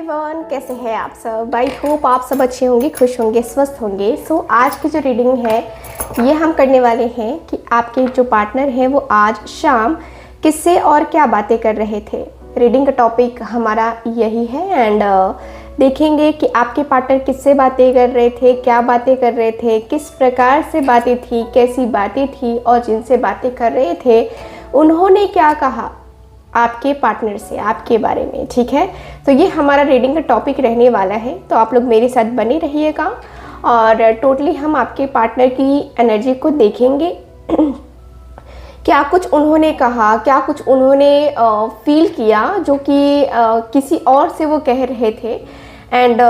Everyone, कैसे हैं आप सब। आई होप आप सब अच्छे होंगे, खुश होंगे, स्वस्थ होंगे। सो आज की जो रीडिंग है ये हम करने वाले हैं कि आपके जो पार्टनर हैं वो आज शाम किससे और क्या बातें कर रहे थे। रीडिंग का टॉपिक हमारा यही है एंड देखेंगे कि आपके पार्टनर किससे बातें कर रहे थे, क्या बातें कर रहे थे, किस प्रकार से बातें थी, कैसी बातें थी और जिनसे बातें कर रहे थे उन्होंने क्या कहा आपके पार्टनर से आपके बारे में। ठीक है, तो ये हमारा रीडिंग का टॉपिक रहने वाला है, तो आप लोग मेरे साथ बने रहिएगा और टोटली हम आपके पार्टनर की एनर्जी को देखेंगे क्या कुछ उन्होंने कहा, क्या कुछ उन्होंने फील किया जो कि किसी और से वो कह रहे थे एंड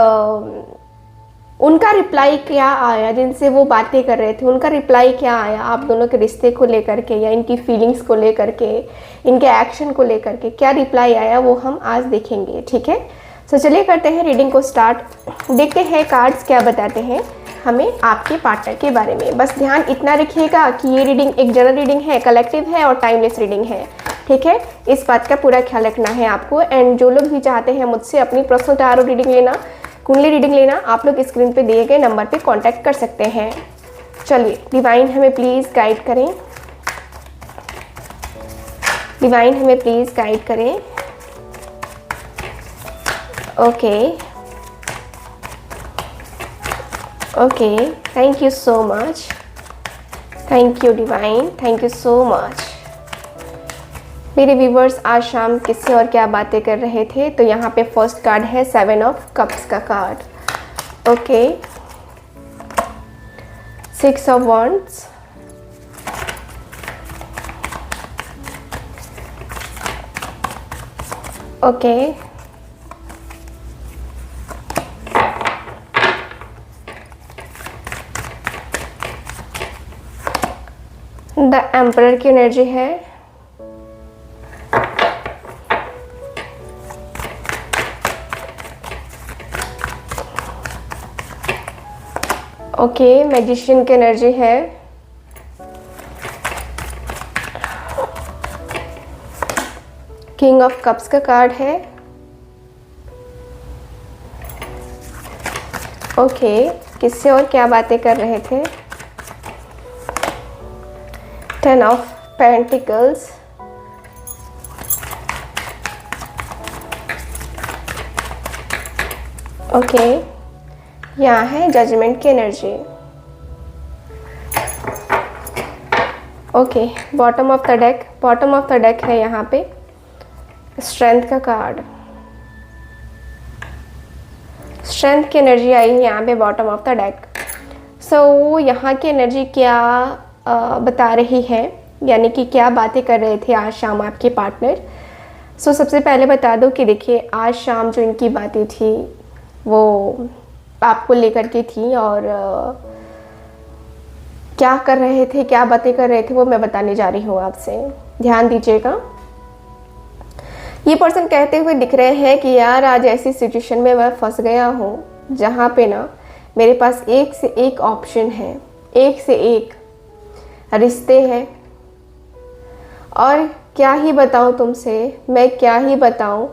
उनका रिप्लाई क्या आया, जिनसे वो बातें कर रहे थे उनका रिप्लाई क्या आया आप दोनों के रिश्ते को लेकर के या इनकी फीलिंग्स को लेकर के, इनके एक्शन को लेकर के क्या रिप्लाई आया वो हम आज देखेंगे। ठीक है, तो चलिए करते हैं रीडिंग को स्टार्ट। देखते हैं कार्ड्स क्या बताते हैं हमें आपके पार्टनर के बारे में। बस ध्यान इतना रखिएगा कि ये रीडिंग एक जनरल रीडिंग है, कलेक्टिव है और टाइमलेस रीडिंग है। ठीक है, इस बात का पूरा ख्याल रखना है आपको। एंड जो लोग भी चाहते हैं मुझसे अपनी पर्सनल टैरो रीडिंग लेना, कुंडली रीडिंग लेना, आप लोग स्क्रीन पे दिए गए नंबर पे कांटेक्ट कर सकते हैं। चलिए डिवाइन हमें प्लीज़ गाइड करें, डिवाइन हमें प्लीज़ गाइड करें। Okay okay, thank you so much, thank you divine, thank you so much. मेरे व्यूवर्स आज शाम किससे और क्या बातें कर रहे थे, तो यहाँ पे फर्स्ट कार्ड है 7 ऑफ कप्स का card. Okay, 6 of wands, okay, the emperor की एनर्जी है, ओके, मैजिशियन की एनर्जी है, किंग ऑफ कप्स का कार्ड है, ओके, किससे और क्या बातें कर रहे थे, 10 ऑफ पेंटिकल्स, ओके, यहाँ है जजमेंट की energy, okay, bottom of the deck, bottom of the deck है यहाँ पे स्ट्रेंथ का कार्ड, स्ट्रेंथ की एनर्जी आई है यहाँ पे बॉटम ऑफ द डेक। सो यहाँ की एनर्जी क्या बता रही है, यानी कि क्या बातें कर रहे थे आज शाम आपके पार्टनर। सो सबसे पहले बता दो कि देखिए आज शाम जो इनकी बातें थी वो आपको लेकर के थी और क्या कर रहे थे, क्या बातें कर रहे थे वो मैं बताने जा रही हूँ आपसे, ध्यान दीजिएगा। ये पर्सन कहते हुए दिख रहे हैं कि यार आज ऐसी सिचुएशन में मैं फंस गया हूँ जहाँ पे ना मेरे पास एक से एक ऑप्शन है, एक से एक रिश्ते हैं और क्या ही बताऊँ तुमसे, मैं क्या ही बताऊँ।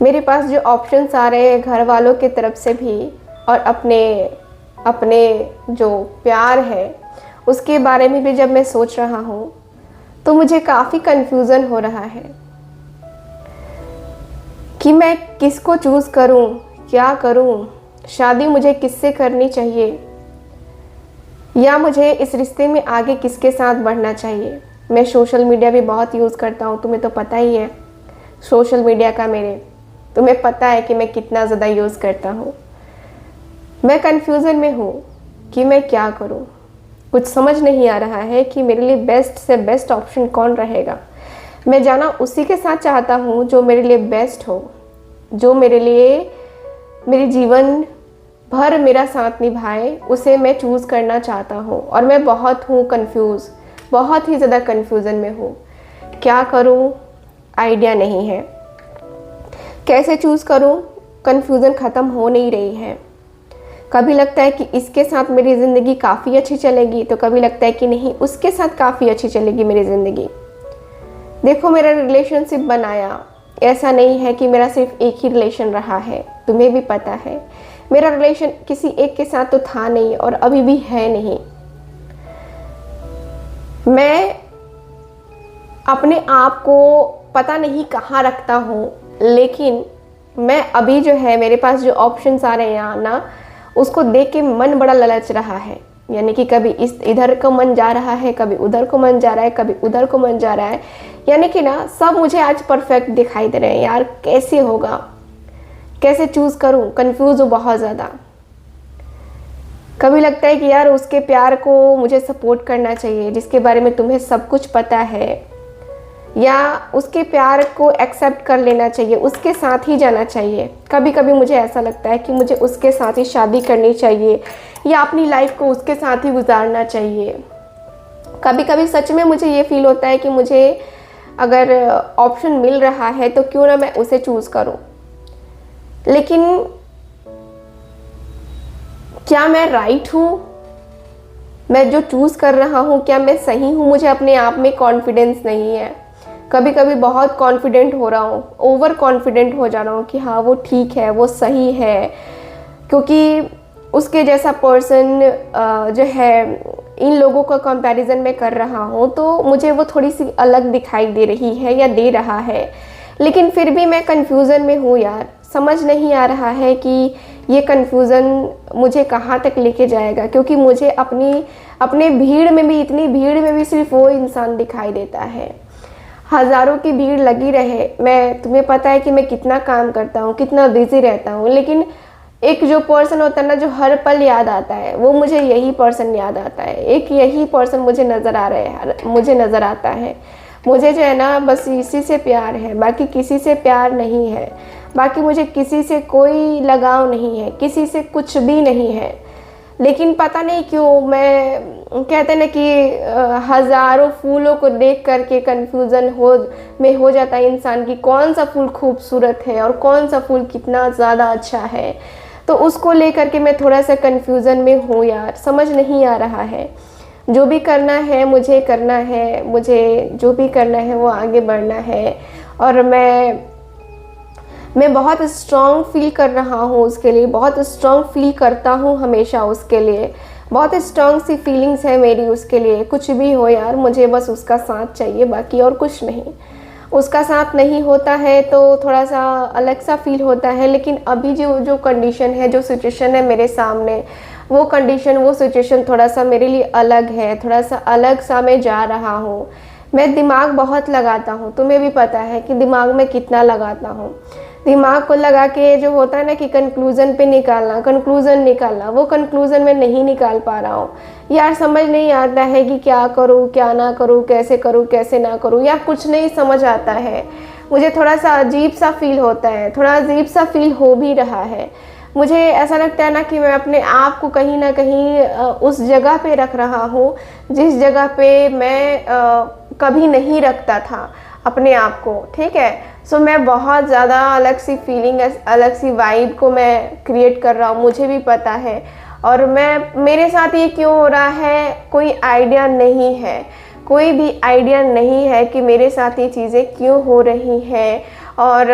मेरे पास जो ऑप्शंस आ रहे हैं घर वालों की तरफ से भी और अपने जो प्यार है उसके बारे में भी जब मैं सोच रहा हूँ तो मुझे काफ़ी कंफ्यूजन हो रहा है कि मैं किसको चूज़ करूँ, क्या करूँ, शादी मुझे किससे करनी चाहिए या मुझे इस रिश्ते में आगे किसके साथ बढ़ना चाहिए। मैं सोशल मीडिया भी बहुत यूज़ करता हूँ, तुम्हें तो पता ही है सोशल मीडिया का, तुम्हें पता है कि मैं कितना ज़्यादा यूज़ करता हूँ। मैं कंफ्यूजन में हूँ कि मैं क्या करूँ, कुछ समझ नहीं आ रहा है कि मेरे लिए बेस्ट से बेस्ट ऑप्शन कौन रहेगा। मैं जाना उसी के साथ चाहता हूँ जो मेरे लिए बेस्ट हो, जो मेरे लिए मेरे जीवन भर मेरा साथ निभाए, उसे मैं चूज़ करना चाहता हूँ। और मैं बहुत हूँ कंफ्यूज, बहुत ही ज़्यादा कंफ्यूजन में हूँ, क्या करूँ आइडिया नहीं है, कैसे चूज़ करूँ, कंफ्यूजन ख़त्म हो नहीं रही है। कभी लगता है कि इसके साथ मेरी ज़िंदगी काफ़ी अच्छी चलेगी, तो कभी लगता है कि नहीं उसके साथ काफ़ी अच्छी चलेगी मेरी ज़िंदगी। देखो मेरा रिलेशनशिप बनाया, ऐसा नहीं है कि मेरा सिर्फ एक ही रिलेशन रहा है, तुम्हें भी पता है मेरा रिलेशन किसी एक के साथ तो था नहीं और अभी भी है नहीं। मैं अपने आप को पता नहीं कहाँ रखता हूँ, लेकिन मैं अभी जो है मेरे पास जो ऑप्शंस आ रहे हैं ना, उसको देख के मन बड़ा ललच रहा है। यानी कि कभी इधर को मन जा रहा है, कभी उधर को मन जा रहा है, कभी उधर को मन जा रहा है। यानी कि ना सब मुझे आज परफेक्ट दिखाई दे रहे हैं। यार कैसे होगा, कैसे चूज़ करूं, कंफ्यूज हूँ बहुत ज़्यादा। कभी लगता है कि यार उसके प्यार को मुझे सपोर्ट करना चाहिए जिसके बारे में तुम्हें सब कुछ पता है, या उसके प्यार को एक्सेप्ट कर लेना चाहिए, उसके साथ ही जाना चाहिए। कभी कभी मुझे ऐसा लगता है कि मुझे उसके साथ ही शादी करनी चाहिए या अपनी लाइफ को उसके साथ ही गुजारना चाहिए। कभी कभी सच में मुझे ये फील होता है कि मुझे अगर ऑप्शन मिल रहा है तो क्यों ना मैं उसे चूज़ करूं। लेकिन क्या मैं राइट हूँ? मैं जो चूज़ कर रहा हूँ क्या मैं सही हूँ? मुझे अपने आप में कॉन्फिडेंस नहीं है। कभी कभी बहुत कॉन्फिडेंट हो रहा हूँ, ओवर कॉन्फिडेंट हो जा रहा हूँ कि हाँ वो ठीक है, वो सही है, क्योंकि उसके जैसा पर्सन जो है इन लोगों का कंपैरिजन में कर रहा हूँ तो मुझे वो थोड़ी सी अलग दिखाई दे रही है या दे रहा है। लेकिन फिर भी मैं कन्फ्यूज़न में हूँ यार, समझ नहीं आ रहा है कि ये कन्फ्यूज़न मुझे कहाँ तक लेके जाएगा, क्योंकि मुझे अपने भीड़ में भी, इतनी भीड़ में भी सिर्फ वो इंसान दिखाई देता है। हज़ारों की भीड़ लगी रहे, तुम्हें पता है कि मैं कितना काम करता हूँ, कितना बिजी रहता हूँ, लेकिन एक जो पर्सन होता है ना जो हर पल याद आता है, वो मुझे यही पर्सन याद आता है। एक यही पर्सन मुझे नज़र आ रहा है, मुझे नज़र आता है। मुझे जो है ना बस इसी से प्यार है, बाकी किसी से प्यार नहीं है, बाकी मुझे किसी से कोई लगाव नहीं है, किसी से कुछ भी नहीं है। लेकिन पता नहीं क्यों मैं, कहते हैं ना कि हज़ारों फूलों को देख करके कन्फ्यूज़न हो जाता है इंसान की कौन सा फूल खूबसूरत है और कौन सा फूल कितना ज़्यादा अच्छा है। तो उसको लेकर के मैं थोड़ा सा कन्फ्यूज़न में हूँ यार, समझ नहीं आ रहा है। जो भी करना है मुझे करना है, मुझे जो भी करना है वो आगे बढ़ना है, और मैं बहुत स्ट्रॉन्ग फील कर रहा हूँ उसके लिए, बहुत स्ट्रॉन्ग फील करता हूँ हमेशा उसके लिए, बहुत स्ट्रॉन्ग सी फीलिंग्स है मेरी उसके लिए। कुछ भी हो यार, मुझे बस उसका साथ चाहिए, बाकी और कुछ नहीं। उसका साथ नहीं होता है तो थोड़ा सा अलग सा फील होता है। लेकिन अभी जो कंडीशन है, जो सिचुएशन है मेरे सामने, वो कंडीशन, वो सिचुएशन थोड़ा सा मेरे लिए अलग है, थोड़ा सा अलग सा मैं जा रहा हूँ। मैं दिमाग बहुत लगाता हूँ, तुम्हें भी पता है कि दिमाग में कितना लगाता हूँ। दिमाग को लगा के जो होता है ना कि कंक्लूज़न निकालना, वो कंक्लूज़न में नहीं निकाल पा रहा हूँ यार। समझ नहीं आता है कि क्या करूँ, क्या ना करूँ, कैसे करूँ, कैसे ना करूँ, या कुछ नहीं समझ आता है। मुझे थोड़ा सा अजीब सा फील होता है, थोड़ा अजीब सा फील हो भी रहा है। मुझे ऐसा लगता है ना कि मैं अपने आप को कहीं ना कहीं उस जगह पे रख रहा हूँ जिस जगह पे मैं कभी नहीं रखता था अपने आप को, ठीक है। सो मैं बहुत ज़्यादा अलग सी फीलिंग, अलग सी वाइब को मैं क्रिएट कर रहा हूँ, मुझे भी पता है। और मेरे साथ ये क्यों हो रहा है कोई आइडिया नहीं है, कोई भी आइडिया नहीं है कि मेरे साथ ये चीज़ें क्यों हो रही हैं और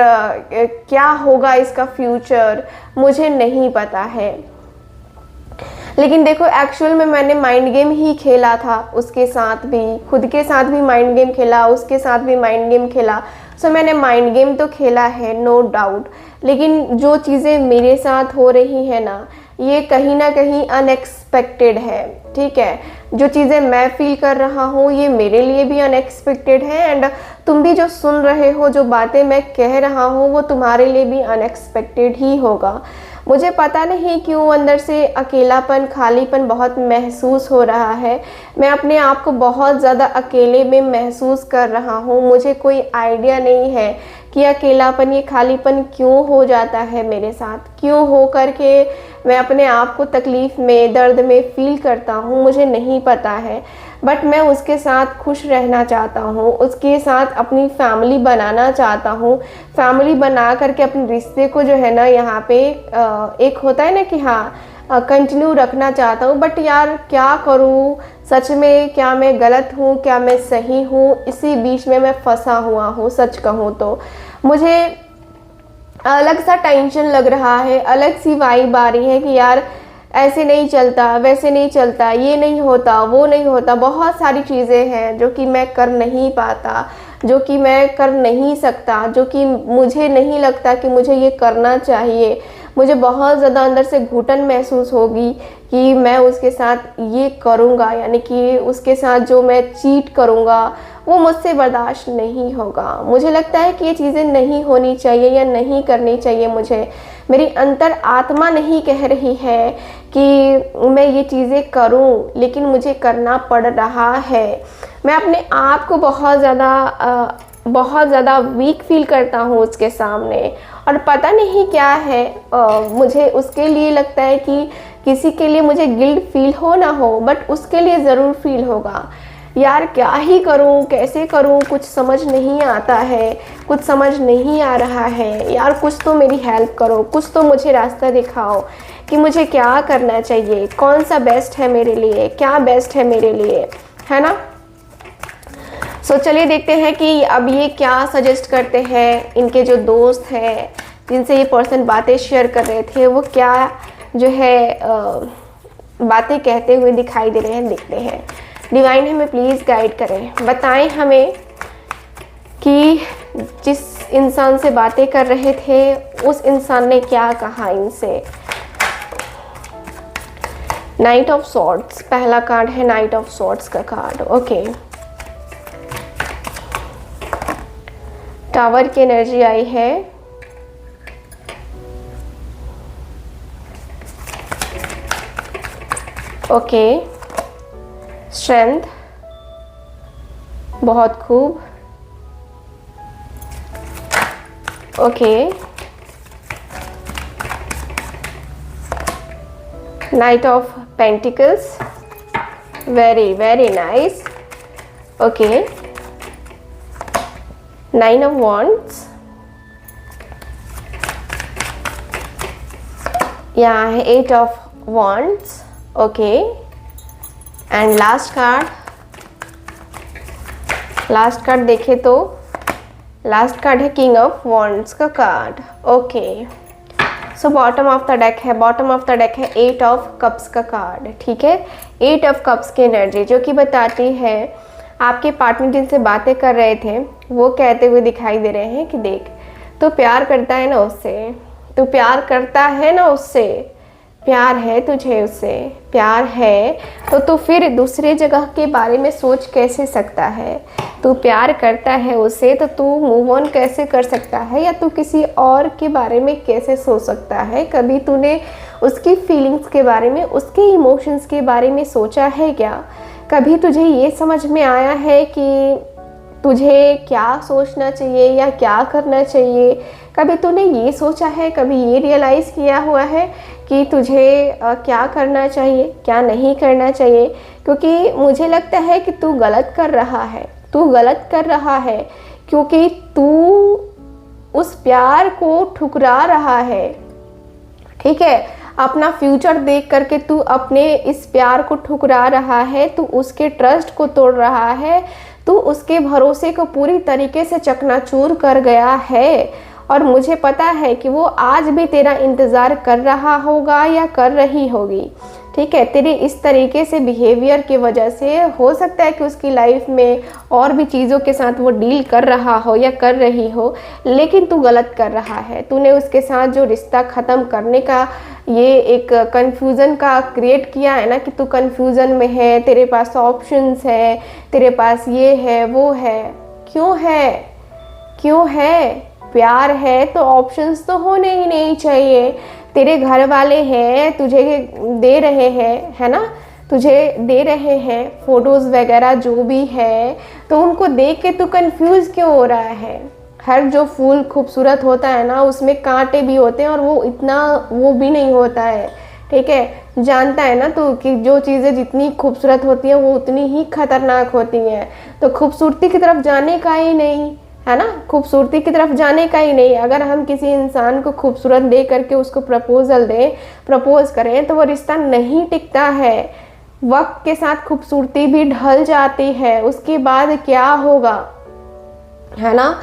क्या होगा इसका फ्यूचर, मुझे नहीं पता है। लेकिन देखो एक्चुअल में मैंने माइंड गेम ही खेला था, उसके साथ भी, खुद के साथ भी माइंड गेम खेला, उसके साथ भी माइंड गेम खेला। सो मैंने माइंड गेम तो खेला है, नो डाउट, लेकिन जो चीज़ें मेरे साथ हो रही हैं ना, ये कहीं ना कहीं अनएक्सपेक्टेड है, ठीक है। जो चीज़ें मैं फील कर रहा हूँ ये मेरे लिए भी अनएक्सपेक्टेड है, एंड तुम भी जो सुन रहे हो, जो बातें मैं कह रहा हूँ वो तुम्हारे लिए भी अनएक्सपेक्टेड ही होगा। मुझे पता नहीं क्यों अंदर से अकेलापन, खालीपन बहुत महसूस हो रहा है। मैं अपने आप को बहुत ज़्यादा अकेले में महसूस कर रहा हूँ। मुझे कोई आइडिया नहीं है कि अकेलापन, ये खालीपन क्यों हो जाता है मेरे साथ, क्यों हो करके मैं अपने आप को तकलीफ़ में, दर्द में फ़ील करता हूँ, मुझे नहीं पता है। बट मैं उसके साथ खुश रहना चाहता हूँ, उसके साथ अपनी फैमिली बनाना चाहता हूँ। फैमिली बना करके अपने रिश्ते को जो है ना यहाँ पे एक होता है ना कि हाँ कंटिन्यू रखना चाहता हूँ। बट यार क्या करूँ, सच में क्या मैं गलत हूँ, क्या मैं सही हूँ, इसी बीच में मैं फंसा हुआ हूँ। सच कहूँ तो मुझे अलग सा टेंशन लग रहा है, अलग सी वाइब आ रही है कि यार ऐसे नहीं चलता, वैसे नहीं चलता, ये नहीं होता, वो नहीं होता। बहुत सारी चीज़ें हैं जो कि मैं कर नहीं पाता, जो कि मैं कर नहीं सकता, जो कि मुझे नहीं लगता कि मुझे ये करना चाहिए। मुझे बहुत ज़्यादा अंदर से घुटन महसूस होगी कि मैं उसके साथ ये करूँगा, यानी कि उसके साथ जो मैं चीट करूँगा वो मुझसे बर्दाश्त नहीं होगा। मुझे लगता है कि ये चीज़ें नहीं होनी चाहिए या नहीं करनी चाहिए मुझे। मेरी अंतर आत्मा नहीं कह रही है कि मैं ये चीज़ें करूं, लेकिन मुझे करना पड़ रहा है। मैं अपने आप को बहुत ज़्यादा वीक फील करता हूँ उसके सामने, और पता नहीं क्या है। मुझे उसके लिए लगता है कि किसी के लिए मुझे गिल्ट फील हो ना हो, बट उसके लिए ज़रूर फील होगा। यार क्या ही करूं, कैसे करूं, कुछ समझ नहीं आता है, कुछ समझ नहीं आ रहा है। यार कुछ तो मेरी हेल्प करो, कुछ तो मुझे रास्ता दिखाओ कि मुझे क्या करना चाहिए, कौन सा बेस्ट है मेरे लिए, क्या बेस्ट है मेरे लिए, है ना। सो चलिए देखते हैं कि अब ये क्या सजेस्ट करते हैं। इनके जो दोस्त हैं जिनसे ये पर्सन बातें शेयर कर रहे थे, वो क्या जो है बातें कहते हुए दिखाई दे रहे हैं। देखते हैं। डिवाइन हमें प्लीज़ गाइड करें, बताएं हमें कि जिस इंसान से बातें कर रहे थे उस इंसान ने क्या कहा इनसे। नाइट ऑफ सॉर्ड्स पहला कार्ड है, नाइट ऑफ सॉर्ड्स का कार्ड। ओके, टावर की एनर्जी आई है। ओके, स्ट्रेंथ, बहुत खूब। Okay, knight of pentacles, very very nice. Okay, nine of wands, यहाँ है eight of wands. Okay, and last card देखें तो लास्ट कार्ड है किंग ऑफ वॉन्ड्स का card. Okay, so bottom of the deck है eight of cups का card. ठीक है, एट ऑफ कप्स की एनर्जी जो कि बताती है आपके पार्टनर जिनसे बातें कर रहे थे वो कहते हुए दिखाई दे रहे हैं कि देख, तो प्यार करता है ना उससे, तो प्यार करता है ना उससे, प्यार है तुझे उससे, प्यार है तो फिर दूसरे जगह के बारे में सोच कैसे सकता है। तू प्यार करता है उससे तो तू मूव ऑन कैसे कर सकता है, या तू किसी और के बारे में कैसे सोच सकता है। कभी तूने उसकी फीलिंग्स के बारे में, उसके इमोशंस के बारे में सोचा है क्या? कभी तुझे ये समझ में आया है कि तुझे क्या सोचना चाहिए या क्या करना चाहिए? कभी तूने ये सोचा है, कभी ये रियलाइज़ किया हुआ है कि तुझे क्या करना चाहिए, क्या नहीं करना चाहिए? क्योंकि मुझे लगता है कि तू गलत कर रहा है, तू गलत कर रहा है, क्योंकि तू उस प्यार को ठुकरा रहा है। ठीक है, अपना फ्यूचर देख करके तू अपने इस प्यार को ठुकरा रहा है, तू उसके ट्रस्ट को तोड़ रहा है, तू उसके भरोसे को पूरी तरीके से चकनाचूर कर गया है। और मुझे पता है कि वो आज भी तेरा इंतज़ार कर रहा होगा या कर रही होगी। ठीक है, तेरे इस तरीके से बिहेवियर की वजह से हो सकता है कि उसकी लाइफ में और भी चीज़ों के साथ वो डील कर रहा हो या कर रही हो, लेकिन तू गलत कर रहा है। तूने उसके साथ जो रिश्ता ख़त्म करने का ये एक कन्फ्यूज़न का क्रिएट किया है ना, कि तू कन्फ्यूज़न में है, तेरे पास ऑप्शंस है, तेरे पास ये है वो है। क्यों है? क्यों है? प्यार है तो ऑप्शंस तो होने ही नहीं चाहिए। तेरे घर वाले हैं, तुझे दे रहे हैं, है ना, तुझे दे रहे हैं फ़ोटोज़ वगैरह जो भी है, तो उनको देख के तू कंफ्यूज क्यों हो रहा है? हर जो फूल खूबसूरत होता है ना, उसमें कांटे भी होते हैं, और वो इतना वो भी नहीं होता है। ठीक है, जानता है ना तू कि जो चीज़ें जितनी खूबसूरत होती हैं वो उतनी ही खतरनाक होती हैं। तो खूबसूरती की तरफ जाने का ही नहीं, है ना, खूबसूरती की तरफ जाने का ही नहीं। अगर हम किसी इंसान को खूबसूरत दे करके उसको प्रपोज़ल दें, प्रपोज़ करें, तो वो रिश्ता नहीं टिकता है। वक्त के साथ खूबसूरती भी ढल जाती है, उसके बाद क्या होगा, है ना।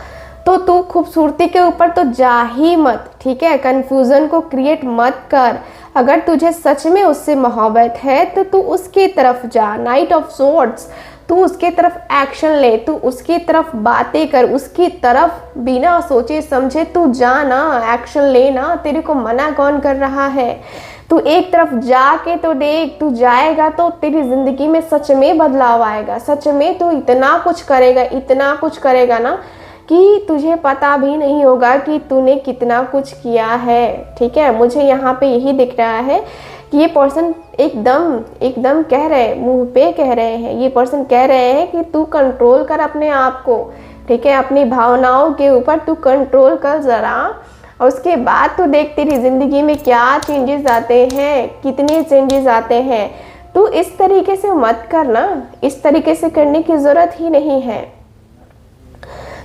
तो तू खूबसूरती के ऊपर तो जा ही मत, ठीक है। कंफ्यूजन को क्रिएट मत कर। अगर तुझे सच में उससे मोहब्बत है तो तू उसकी तरफ जा, नाइट ऑफ सोर्ड्स, तू उसके तरफ एक्शन ले, तू उसकी तरफ बातें कर, उसकी तरफ बिना सोचे समझे तू जा ना, एक्शन ले ना। तेरे को मना कौन कर रहा है। तू एक तरफ जाके तो देख, तू जाएगा तो तेरी ज़िंदगी में सच में बदलाव आएगा। सच में तू इतना कुछ करेगा, इतना कुछ करेगा ना कि तुझे पता भी नहीं होगा कि तूने कितना कुछ किया है, ठीक है। मुझे यहाँ पे यही दिख रहा है कि ये पर्सन एकदम कह रहे, मुंह पे कह रहे हैं, ये पर्सन कह रहे हैं कि तू कंट्रोल कर अपने आप को, ठीक है। अपनी भावनाओं के ऊपर तू कंट्रोल कर ज़रा, और उसके बाद तो देख तेरी ज़िंदगी में क्या चेंजेस आते हैं, कितने चेंजेस आते हैं। तू इस तरीके से मत करना, इस तरीके से करने की ज़रूरत ही नहीं है।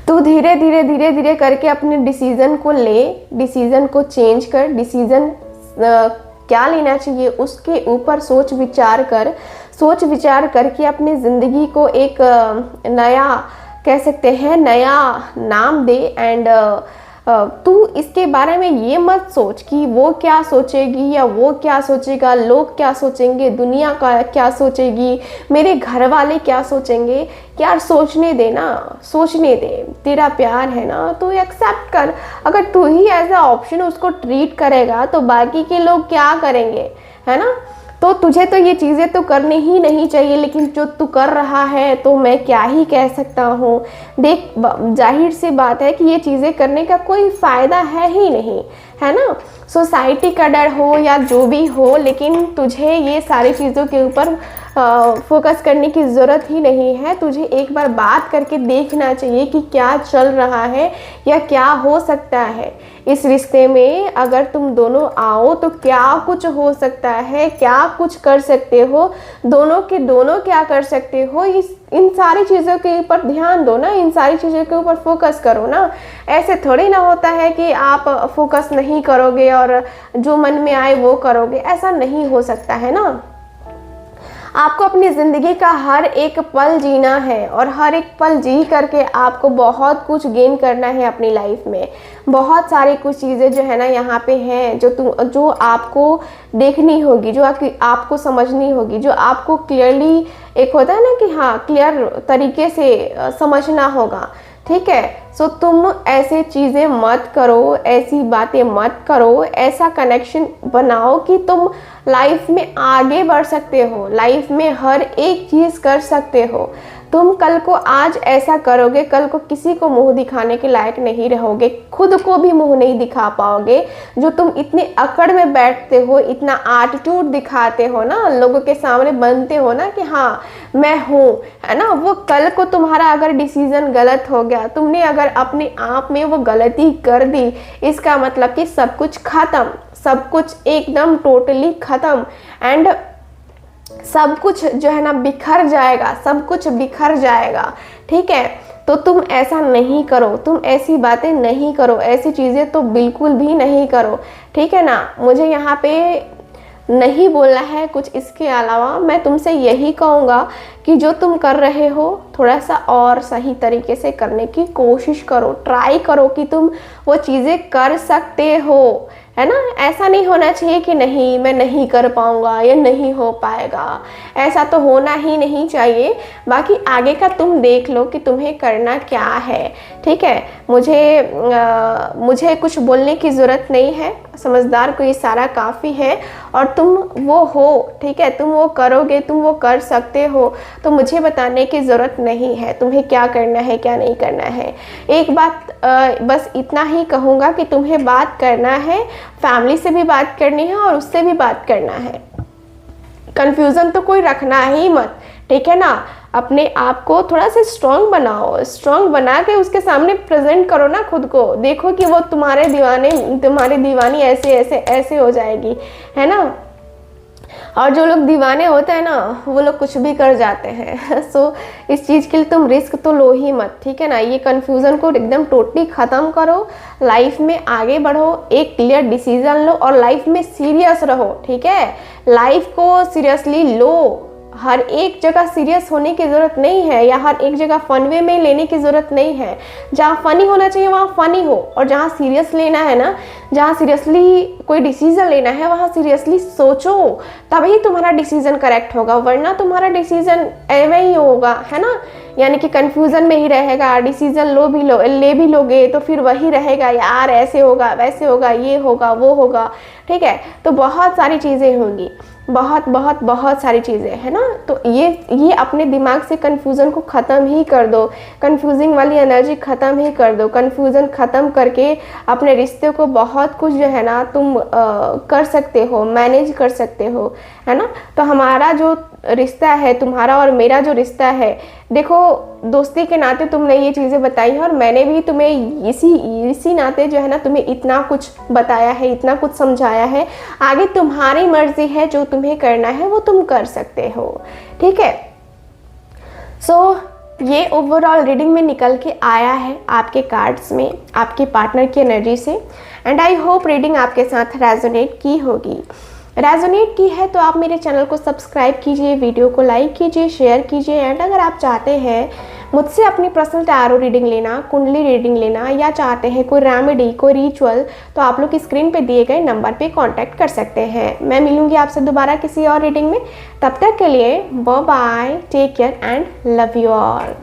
तू धीरे धीरे करके अपने डिसीज़न को ले, डिसीज़न को चेंज कर। डिसीज़न क्या लेना चाहिए उसके ऊपर सोच विचार कर, सोच विचार करके अपनी ज़िंदगी को एक नया, कह सकते हैं नया नाम दे। एंड तू इसके बारे में ये मत सोच कि वो क्या सोचेगी या वो क्या सोचेगा, लोग क्या सोचेंगे, दुनिया का क्या सोचेगी, मेरे घर वाले क्या सोचेंगे। यार सोचने दे ना, सोचने दे। तेरा प्यार है ना तो एक्सेप्ट कर। अगर तू ही एज अ ऑप्शन उसको ट्रीट करेगा तो बाकी के लोग क्या करेंगे, है ना। तो तुझे तो ये चीज़ें तो करनी ही नहीं चाहिए, लेकिन जो तू कर रहा है तो मैं क्या ही कह सकता हूँ। देख, जाहिर सी बात है कि ये चीज़ें करने का कोई फ़ायदा है ही नहीं, है ना। सोसाइटी का डर हो या जो भी हो, लेकिन तुझे ये सारी चीज़ों के ऊपर फोकस करने की ज़रूरत ही नहीं है। तुझे एक बार बात करके देखना चाहिए कि क्या चल रहा है या क्या हो सकता है इस रिश्ते में। अगर तुम दोनों आओ तो क्या कुछ हो सकता है, क्या कुछ कर सकते हो, दोनों के दोनों क्या कर सकते हो, इन सारी चीज़ों के ऊपर ध्यान दो ना, इन सारी चीज़ों के ऊपर फोकस करो ना। ऐसे थोड़ी ना होता है कि आप फोकस नहीं करोगे और जो मन में आए वो करोगे, ऐसा नहीं हो सकता है ना। आपको अपनी ज़िंदगी का हर एक पल जीना है और हर एक पल जी करके आपको बहुत कुछ गेन करना है अपनी लाइफ में। बहुत सारी कुछ चीज़ें जो है ना यहाँ पे हैं जो आपको देखनी होगी, जो आपको समझनी होगी, जो आपको क्लियरली, एक होता है ना कि हाँ क्लियर तरीके से समझना होगा, ठीक है। सो तुम ऐसे चीज़ें मत करो, ऐसी बातें मत करो, ऐसा कनेक्शन बनाओ कि तुम लाइफ में आगे बढ़ सकते हो, लाइफ में हर एक चीज़ कर सकते हो। तुम कल को आज ऐसा करोगे, कल को किसी को मुंह दिखाने के लायक नहीं रहोगे, खुद को भी मुंह नहीं दिखा पाओगे। जो तुम इतने अकड़ में बैठते हो, इतना एटीट्यूड दिखाते हो ना, लोगों के सामने बनते हो ना कि हाँ मैं हूँ, है ना, वो कल को तुम्हारा अगर डिसीज़न गलत हो गया, तुमने अगर अपने आप में वो गलती कर दी, इसका मतलब कि सब कुछ ख़त्म, सब कुछ एकदम टोटली ख़त्म। एंड सब कुछ जो है ना बिखर जाएगा, सब कुछ बिखर जाएगा, ठीक है। तो तुम ऐसा नहीं करो, तुम ऐसी बातें नहीं करो, ऐसी चीज़ें तो बिल्कुल भी नहीं करो, ठीक है ना। मुझे यहाँ पे नहीं बोलना है कुछ इसके अलावा। मैं तुमसे यही कहूँगा कि जो तुम कर रहे हो थोड़ा सा और सही तरीके से करने की कोशिश करो, ट्राई करो कि तुम वो चीज़ें कर सकते हो, है ना। ऐसा नहीं होना चाहिए कि नहीं मैं नहीं कर पाऊँगा या नहीं हो पाएगा, ऐसा तो होना ही नहीं चाहिए। बाकी आगे का तुम देख लो कि तुम्हें करना क्या है, ठीक है। मुझे कुछ बोलने की ज़रूरत नहीं है, समझदार को ये सारा काफ़ी है। और तुम वो हो, ठीक है, तुम वो करोगे, तुम वो कर सकते हो, तो मुझे बताने की ज़रूरत नहीं है तुम्हें क्या करना है क्या नहीं करना है। एक बात बस इतना ही कहूँगा कि तुम्हें बात करना है, फैमिली से भी बात करनी है और उससे भी बात करना है। कन्फ्यूज़न तो कोई रखना ही मत, ठीक है ना। अपने आप को थोड़ा सा स्ट्रॉन्ग बनाओ, स्ट्रॉन्ग बना के उसके सामने प्रेजेंट करो ना खुद को। देखो कि वो तुम्हारी दीवानी ऐसे हो जाएगी, है ना। और जो लोग दीवाने होते हैं ना वो लोग कुछ भी कर जाते हैं। सो इस चीज़ के लिए तुम रिस्क तो लो ही मत, ठीक है ना। ये कन्फ्यूज़न को एकदम टोटली ख़त्म करो, लाइफ में आगे बढ़ो, एक क्लियर डिसीज़न लो और लाइफ में सीरियस रहो, ठीक है। लाइफ को सीरियसली लो, हर एक जगह सीरियस होने की ज़रूरत नहीं है या हर एक जगह फन वे में लेने की ज़रूरत नहीं है। जहाँ फ़नी होना चाहिए वहाँ फ़नी हो, और जहाँ सीरियस लेना है ना, जहाँ सीरियसली कोई डिसीज़न लेना है वहाँ सीरियसली सोचो, तभी तुम्हारा डिसीज़न करेक्ट होगा, वरना तुम्हारा डिसीज़न एवं ही होगा, है ना। यानी कि कन्फ्यूज़न में ही रहेगा। डिसीज़न ले भी लोगे तो फिर वही रहेगा, यार ऐसे होगा वैसे होगा, ये होगा वो होगा, ठीक है। तो बहुत सारी चीज़ें होंगी, बहुत सारी चीज़ें, है ना। तो ये अपने दिमाग से कन्फ्यूज़न को ख़त्म ही कर दो, कन्फ्यूजिंग वाली एनर्जी ख़त्म ही कर दो। कन्फ्यूज़न ख़त्म करके अपने रिश्ते को बहुत कुछ जो है ना तुम कर सकते हो, मैनेज कर सकते हो, है ना। तो हमारा जो रिश्ता है, तुम्हारा और मेरा जो रिश्ता है, देखो दोस्ती के नाते तुमने ये चीज़ें बताई हैं और मैंने भी तुम्हें इसी नाते जो है ना तुम्हें इतना कुछ बताया है, इतना कुछ समझाया है। आगे तुम्हारी मर्जी है, जो तुम्हें करना है वो तुम कर सकते हो, ठीक है। सो ये ओवरऑल रीडिंग में निकल के आया है आपके कार्ड्स में, आपके पार्टनर की एनर्जी से। एंड आई होप रीडिंग आपके साथ रेजोनेट की होगी। रेजोनेट की है तो आप मेरे चैनल को सब्सक्राइब कीजिए, वीडियो को लाइक कीजिए, शेयर कीजिए। एंड अगर आप चाहते हैं मुझसे अपनी पर्सनल टैरो रीडिंग लेना, कुंडली रीडिंग लेना, या चाहते हैं कोई रेमेडी, कोई रिचुअल, तो आप लोग स्क्रीन पे दिए गए नंबर पे कांटेक्ट कर सकते हैं। मैं मिलूंगी आपसे दोबारा किसी और रीडिंग में। तब तक के लिए bye bye, take care and love you all.